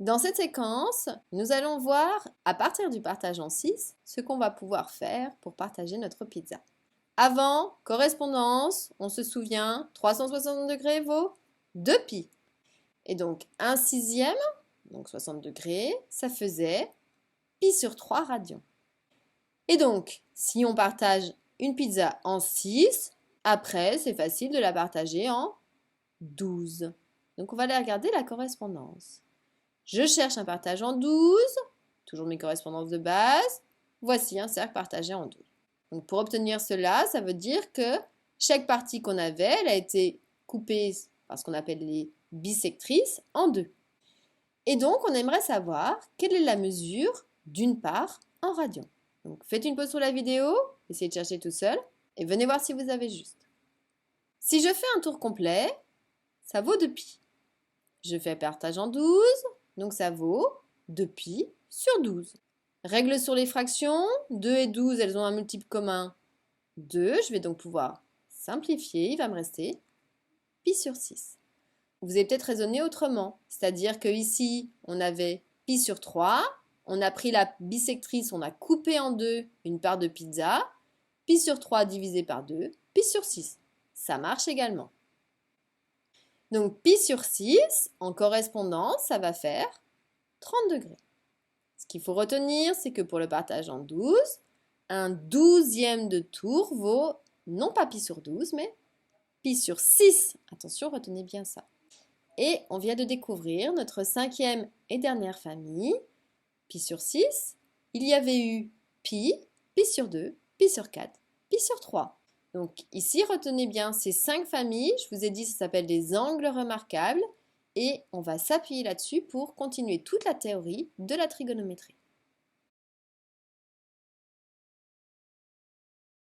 Dans cette séquence, nous allons voir, à partir du partage en 6, ce qu'on va pouvoir faire pour partager notre pizza. Avant, correspondance, on se souvient, 360 degrés vaut 2π. Et donc, 1/6, donc 60 degrés, ça faisait π sur 3 radians. Et donc, si on partage une pizza en 6, après, c'est facile de la partager en 12. Donc, on va aller regarder la correspondance. Je cherche un partage en 12, toujours mes correspondances de base. Voici un cercle partagé en 12. Donc, pour obtenir cela, ça veut dire que chaque partie qu'on avait, elle a été coupée par ce qu'on appelle les bissectrices en 2. Et donc, on aimerait savoir quelle est la mesure d'une part en radians. Donc, faites une pause sur la vidéo, essayez de chercher tout seul, et venez voir si vous avez juste. Si je fais un tour complet, ça vaut 2π. Je fais partage en 12, donc ça vaut 2π sur 12. Règle sur les fractions, 2 et 12, elles ont un multiple commun 2. Je vais donc pouvoir simplifier, il va me rester π sur 6. Vous avez peut-être raisonné autrement, c'est-à-dire qu'ici, on avait π sur 3, on a pris la bissectrice, on a coupé en 2 une part de pizza, π sur 3 divisé par 2, π sur 6. Ça marche également. Donc π sur 6, en correspondance, ça va faire 30 degrés. Ce qu'il faut retenir, c'est que pour le partage en 12, un 12e de tour vaut non pas π sur 12, mais π sur 6. Attention, retenez bien ça. Et on vient de découvrir notre 5e et dernière famille, π sur 6. Il y avait eu π, π sur 2, π sur 4, π sur 3. Donc ici, retenez bien ces 5 familles. Je vous ai dit, ça s'appelle des angles remarquables. Et on va s'appuyer là-dessus pour continuer toute la théorie de la trigonométrie.